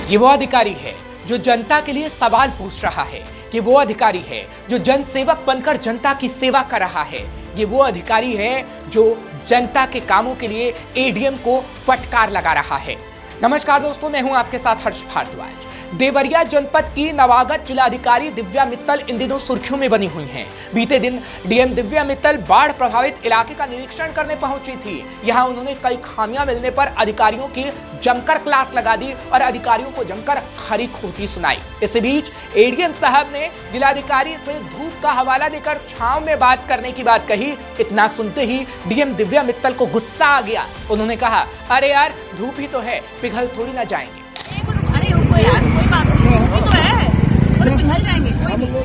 ये वो अधिकारी है जो जनता के लिए सवाल पूछ रहा है। ये वो अधिकारी है जो जन सेवक बनकर जनता की सेवा कर रहा है। ये वो अधिकारी है जो जनता के कामों के लिए एडीएम को फटकार लगा रहा है। नमस्कार दोस्तों, मैं हूं आपके साथ हर्ष भारद्वाज। देवरिया जनपद की नवागत जिलाधिकारी दिव्या मित्तल इन दिनों सुर्खियों में बनी हुई हैं। बीते दिन डीएम दिव्या मित्तल बाढ़ प्रभावित इलाके का निरीक्षण करने पहुंची थी। यहां उन्होंने कई खामियां मिलने पर अधिकारियों की जमकर क्लास लगा दी और अधिकारियों को जमकर खरी खोटी सुनाई। इस बीच एडीएम साहब ने जिलाधिकारी से धूप का हवाला देकर छांव में बात करने की बात कही। इतना सुनते ही डीएम दिव्या मित्तल को गुस्सा आ गया। उन्होंने कहा, अरे यार धूप ही तो है, पिघल थोड़ी ना जाएंगे। अरे रुको यार, कोई बात नहीं, धूप ही तो है, और पिघल जाएंगे, कोई नहीं।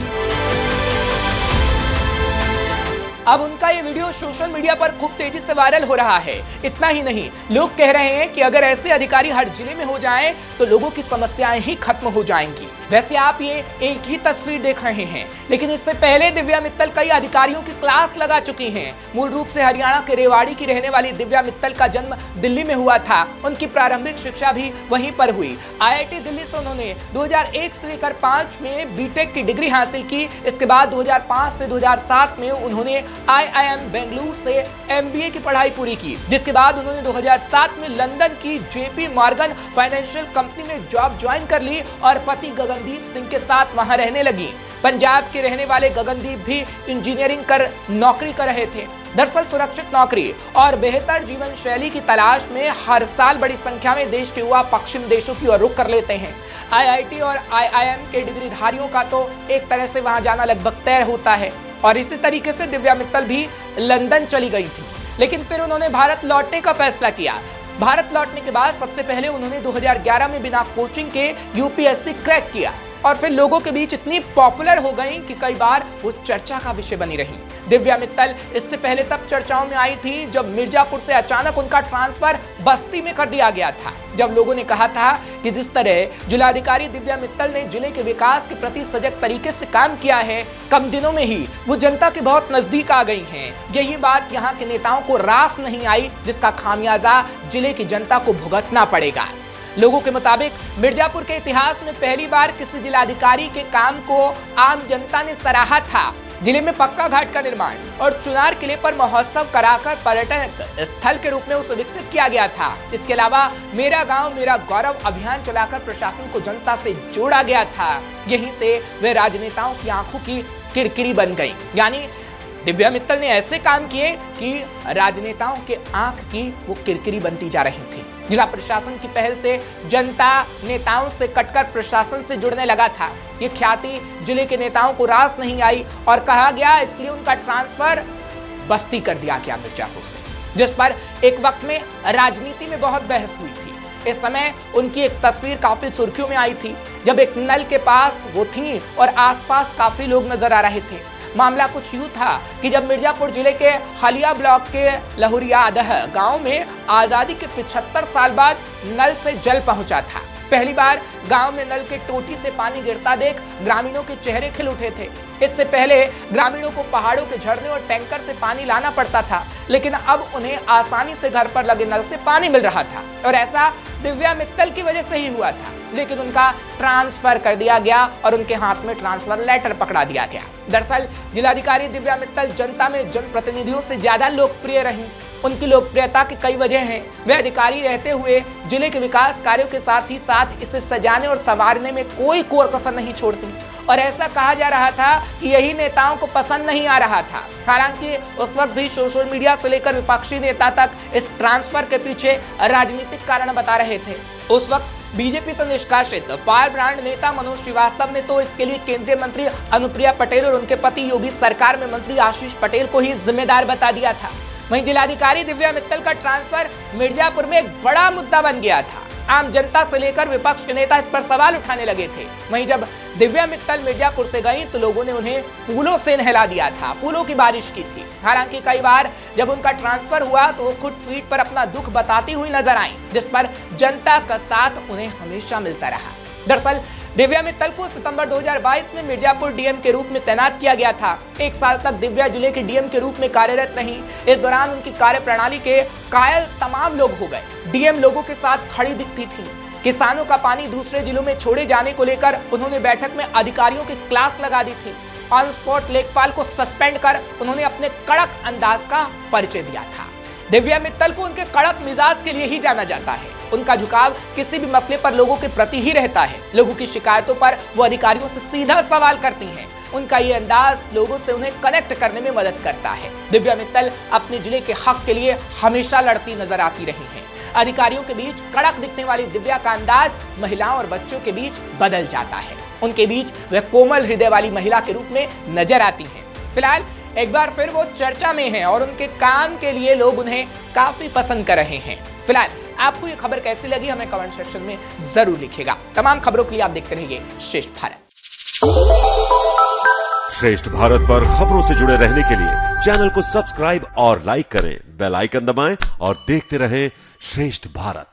अब उनका ये वीडियो सोशल मीडिया पर खूब तेजी से वायरल हो रहा है। इतना ही नहीं, लोग कह रहे हैं कि अगर ऐसे अधिकारी हर जिले में हो जाएं तो लोगों की समस्याएं ही खत्म हो जाएंगी। वैसे आप ये एक ही तस्वीर देख रहे हैं, लेकिन इससे पहले दिव्या मित्तल कई अधिकारियों की क्लास लगा चुकी हैं। मूल रूप से हरियाणा के रेवाड़ी की रहने वाली दिव्या मित्तल का जन्म दिल्ली में हुआ था। उनकी प्रारंभिक शिक्षा भी वहीं पर हुई। आईआईटी दिल्ली से उन्होंने 2001 से लेकर 5 में बीटेक की डिग्री हासिल की। इसके बाद 2005 से 2007 में उन्होंने आईआईएम बेंगलुरु से एमबीए की पढ़ाई पूरी की, जिसके बाद उन्होंने 2007 में लंदन की जेपी मॉर्गन फाइनेंशियल कंपनी में जॉब ज्वाइन कर ली और पति गगनदीप सिंह के साथ वहां रहने लगी। पंजाब के रहने वाले गगनदीप भी इंजीनियरिंग कर नौकरी कर रहे थे। दरअसल सुरक्षित नौकरी और बेहतर जीवन शैली की तलाश में हर साल बड़ी संख्या में देश के युवा पश्चिम देशों की ओर रुख कर लेते हैं। आईआईटी और आईआईएम के डिग्रीधारियों का तो एक तरह से वहां जाना लगभग तय होता है और इसी तरीके से दिव्या मित्तल भी लंदन चली गई थी, लेकिन फिर उन्होंने भारत लौटने का फैसला किया। भारत लौटने के बाद सबसे पहले उन्होंने 2011 में बिना कोचिंग के यूपीएससी क्रैक किया और फिर लोगों के बीच इतनी पॉपुलर हो गई कि कई बार वो चर्चा का विषय बनी रही। दिव्या मित्तल इससे पहले तब चर्चाओं में आई थी जब मिर्जापुर से अचानक उनका ट्रांसफर बस्ती में कर दिया गया था। जब लोगों ने कहा था कि जिस तरह जिलाधिकारी दिव्या मित्तल ने जिले के विकास के प्रति सजग तरीके से काम किया है, कम दिनों में ही वो जनता के बहुत नजदीक आ गई हैं। यही बात यहाँ के नेताओं को रास नहीं आई, जिसका खामियाजा जिले की जनता को भुगतना पड़ेगा। लोगों के मुताबिक मिर्जापुर के इतिहास में पहली बार किसी जिलाधिकारी के काम को आम जनता ने सराहा था। जिले में पक्का घाट का निर्माण और चुनार किले पर महोत्सव कराकर पर्यटन स्थल के रूप में उसे विकसित किया गया था। इसके अलावा मेरा गांव मेरा गौरव अभियान चलाकर प्रशासन को जनता से जोड़ा गया था। यहीं से वे राजनेताओं की आंखों की किरकिरी बन गई। यानी दिव्या मित्तल ने ऐसे काम किए कि राजनेताओं के आंख की वो किरकिरी बनती जा रही थी। जिला प्रशासन की पहल से जनता नेताओं से कटकर प्रशासन से जुड़ने लगा था। ये ख्याति जिले के नेताओं को रास नहीं आई और कहा गया इसलिए उनका ट्रांसफर बस्ती कर दिया गया मिर्जापुर से, जिस पर एक वक्त में राजनीति में बहुत बहस हुई थी। इस समय उनकी एक तस्वीर काफी सुर्खियों में आई थी, जब एक नल के पास वो थी और आसपास काफी लोग नजर आ रहे थे। मामला कुछ यूं था कि जब मिर्जापुर जिले के हलिया ब्लॉक के लहुरियादह गांव में आजादी के 75 साल बाद नल से जल पहुंचा था। पहली बार गांव में नल के टोटी से पानी गिरता देख ग्रामीणों के चेहरे खिल उठे थे। इससे पहले ग्रामीणों को पहाड़ों के झरने और टैंकर से पानी लाना पड़ता था, लेकिन अब उन्हें आसानी से घर पर लगे नल से पानी मिल रहा था और ऐसा दिव्या मित्तल की वजह से ही हुआ था। लेकिन उनका ट्रांसफर कर दिया गया और उनके हाथ में ट्रांसफर लेटर पकड़ा दिया गया। दरअसल जिलाधिकारी दिव्या मित्तल जनता में जनप्रतिनिधियों से ज्यादा लोकप्रिय रहीं। उनकी लोकप्रियता की कई वजह हैं। वे अधिकारी रहते हुए जिले के विकास कार्यों के साथ ही साथ इसे सजाने और संवारने में कोई कोर कसर नहीं छोड़ती और ऐसा कहा जा रहा था कि यही नेताओं को पसंद नहीं आ रहा था। हालांकि उस वक्त भी सोशल मीडिया से लेकर विपक्षी नेता तक इस ट्रांसफर के पीछे राजनीतिक कारण बता रहे थे। उस वक्त बीजेपी से निष्कासित फायर ब्रांड नेता मनोज श्रीवास्तव ने तो इसके लिए केंद्रीय मंत्री अनुप्रिया पटेल और उनके पति योगी सरकार में मंत्री आशीष पटेल को ही जिम्मेदार बता दिया था। वहीं जिलाधिकारी दिव्या मित्तल का ट्रांसफर मिर्जापुर में एक बड़ा मुद्दा बन गया था। आम जनता से लेकर विपक्ष के नेता इस पर सवाल उठाने लगे थे। वहीं जब दिव्या मित्तल मिर्जापुर से गई तो लोगों ने उन्हें फूलों से नहला दिया था, फूलों की बारिश की थी। हालांकि कई बार जब उनका ट्रांसफर हुआ तो वो खुद ट्वीट पर अपना दुख बताती हुई नजर आई, जिस पर जनता का साथ उन्हें हमेशा मिलता रहा। दरअसल दिव्या मित्तल को सितंबर 2022 में मिर्जापुर डीएम के रूप में तैनात किया गया था। 1 साल तक दिव्या जिले के डीएम के रूप में कार्यरत रहीं। इस दौरान उनकी कार्यप्रणाली के कायल तमाम लोग हो गए। डीएम लोगों के साथ खड़ी दिखती थी, किसानों का पानी दूसरे जिलों में छोड़े जाने को लेकर उन्होंने बैठक में अधिकारियों की क्लास लगा दी थी। ऑन स्पॉट लेखपाल को सस्पेंड कर उन्होंने अपने कड़क अंदाज का परिचय दिया था। दिव्या मित्तल को उनके कड़क मिजाज के लिए ही जाना जाता है। उनका झुकाव किसी भी मसले पर लोगों के प्रति ही रहता है। लोगों की शिकायतों पर वो अधिकारियों से सीधा सवाल करती हैं। उनका ये अंदाज लोगों से उन्हें कनेक्ट करने में मदद करता है। दिव्या मित्तल अपने जिले के हक के लिए हमेशा लड़ती नजर आती रही हैं। अधिकारियों के बीच कड़क दिखने वाली दिव्या का अंदाज महिलाओं और बच्चों के बीच बदल जाता है। उनके बीच वह कोमल हृदय वाली महिला के रूप में नजर आती हैं। फिलहाल एक बार फिर वो चर्चा में हैं और उनके काम के लिए लोग उन्हें काफी पसंद कर रहे हैं। फिलहाल आपको ये खबर कैसी लगी हमें कमेंट सेक्शन में जरूर लिखिएगा। तमाम खबरों के लिए आप देखते रहिए श्रेष्ठ भारत। श्रेष्ठ भारत पर खबरों से जुड़े रहने के लिए चैनल को सब्सक्राइब और लाइक करें, बेल आइकन दबाएं और देखते रहें श्रेष्ठ भारत।